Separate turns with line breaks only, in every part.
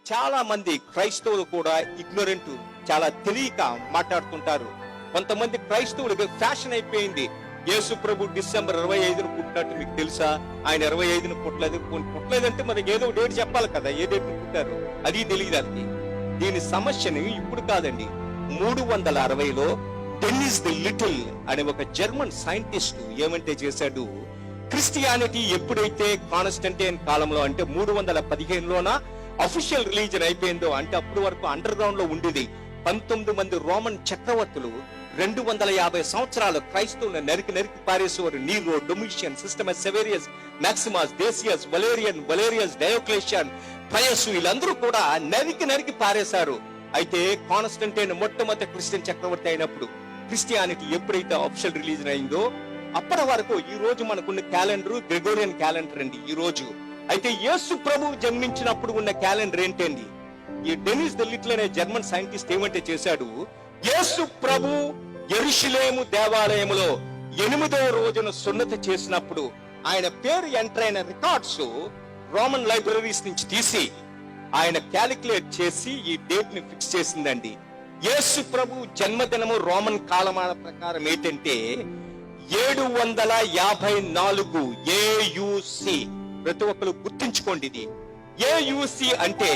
చాలా మంది క్రైస్తవులు కూడా ఇగ్నోరెంట్, చాలా తెలియక మాట్లాడుతుంటారు. కొంతమంది క్రైస్తవులకి ఫ్యాషన్ అయిపోయింది. యేసు ప్రభు డిసెంబర్ 25న పుట్టినట్టు మీకు తెలుసా? ఆయన 25న పుట్టలేదు. పుట్టలేదంటే మనకి ఏదో డేట్ చెప్పాలి కదా, ఏ డేట్ పుట్టారు అది తెలియదు. అది దీని సమస్యని ఇప్పుడు కాదండి, 360లో డెన్నిస్ ది లిటిల్ అనే ఒక జర్మన్ సైంటిస్ట్ ఏమంటే చేశాడు, క్రిస్టియానిటీ ఎప్పుడైతే కాన్స్టంటైన్ కాలంలో అంటే 315లోన అఫీషియల్ రిలీజన్ అయిపోయిందో, అంటే అప్పటి వరకు అండర్ గ్రౌండ్ లో ఉండేది. 19 మంది రోమన్ చక్రవర్తులు 250 సంవత్సరాలు క్రైస్తవులను నరికి పారేసేవారు. నీరో, డొమిషియన్, సిస్టమస్, Severus, Maximus, Decius, Valerius, Diocletian, Pius, వీళ్ళందరూ కూడా నరికి పారేశారు. అయితే కాన్స్టంటైన్ మొట్టమొదటి క్రిస్టియన్ చక్రవర్తి అయినప్పుడు క్రిస్టియానిటీ ఎప్పుడైతే అఫీషియల్ రిలీజన్ అయిందో అప్పటి వరకు ఈ రోజు మనకున్న క్యాలెండర్ గ్రెగోరియన్ క్యాలెండర్ అండి ఈ రోజు. అయితే యేసు ప్రభు జన్మించినప్పుడు ఉన్న క్యాలెండర్ ఏంటండి? ఈ డెనిస్ ది లిటిల్ అనే జర్మన్ సైంటిస్ట్ ఏమంటే చేశాడు, యేసు ప్రభు యెరూషలేము దేవాలయములో 8వ రోజున సున్నతి చేసినప్పుడు ఆయన పేరు ఎంటర్ అయిన రికార్డ్స్ రోమన్ లైబ్రరీస్ నుంచి తీసి ఆయన క్యాలిక్యులేట్ చేసి ఈ డేట్ ని ఫిక్స్ చేసిందండి. యేసు ప్రభు జన్మదినము రోమన్ కాలమాన ప్రకారం ఏంటంటే 754 ఏయుసి. ప్రతి ఒక్కరు గుర్తించుకోండి, ఇది ఏయుసి అంటే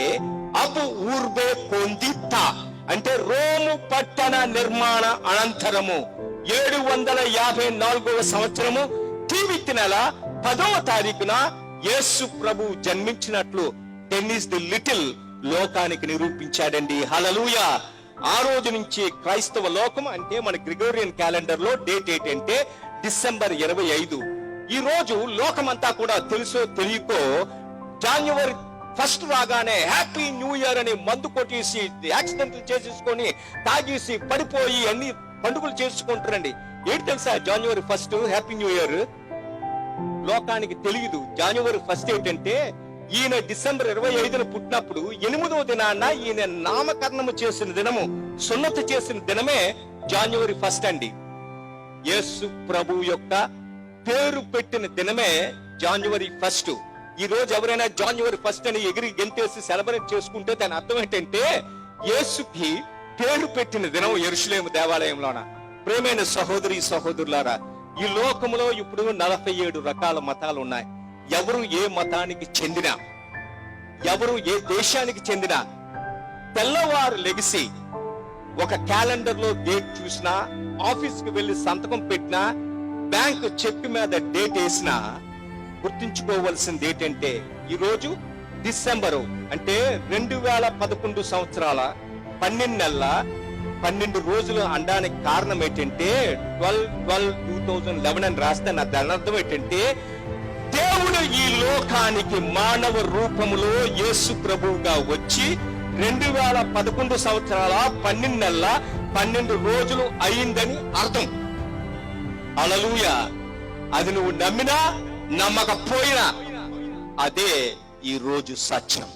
అబ్ ఊర్బే కొందితా, అంటే రోము పట్టణ నిర్మాణ అనంతరము 754వ సంవత్సరము టీవిత్ నెల 10వ తారీఖున యేసు ప్రభు జన్మించినట్లు డెన్నిస్ ది లిటిల్ లోకానికి నిరూపించాడండి. హల్లెలూయా. ఆ రోజు నుంచి క్రైస్తవ లోకం అంటే మన గ్రెగోరియన్ క్యాలెండర్ లో డేట్ ఏంటంటే డిసెంబర్ 25. ఈ రోజు లోకమంతా కూడా తెలుసో తెలియకో జనవరి 1 రాగానే హ్యాపీ న్యూ ఇయర్ అని మందు కొట్టేసి యాక్సిడెంట్లు చేసేసుకొని తాగేసి పడిపోయి అన్ని పండుగలు చేసుకుంటారండి. ఏంటి తెలుసా జనవరి 1 హ్యాపీ న్యూ ఇయర్? లోకానికి తెలియదు. జనవరి 1 ఏంటంటే ఈయన డిసెంబర్ 25న పుట్టినప్పుడు 8వ దినాన ఈయన నామకరణము చేసిన దినము, సున్నతి చేసిన దినమే జనవరి 1 అండి. యేసు ప్రభు యొక్క పేరు పెట్టిన దినమే జనవరి 1. ఈ రోజు ఎవరైనా జనవరి 1 అని ఎగిరి గెంతేసి సెలబ్రేట్ చేసుకుంటే దాని అర్థం ఏంటంటే యేసుకి పేరు పెట్టిన దినం యెరూషలేము దేవాలయంలోన. ప్రేమైన సహోదరి సహోదరులారా, ఈ లోకంలో ఇప్పుడు 47 రకాల మతాలు ఉన్నాయి. ఎవరు ఏ మతానికి చెందినా, ఎవరు ఏ దేశానికి చెందినా, తెల్లవారు లెగిసి ఒక క్యాలెండర్ లో డేట్ చూసినా, ఆఫీస్ కి వెళ్లి సంతకం పెట్టినా, బ్యాంక్ చెక్ మీద డేట్ వేసినా గుర్తుంచుకోవలసింది ఏంటంటే ఈ రోజు డిసెంబరు అంటే 2011 సంవత్సరాల 12 నెలల 12 రోజులు అనడానికి కారణం ఏంటంటే 12/12/2011 అని రాస్తే నా దాని అర్థం ఏంటంటే దేవుడు ఈ లోకానికి మానవ రూపములో యేసు ప్రభువుగా వచ్చి 2011 సంవత్సరాల 12 నెలల 12 రోజులు అయిందని అర్థం. హల్లెలూయా. అది నువ్వు నమ్మినా నమ్మకపోయినా అదే ఈ రోజు సత్యం.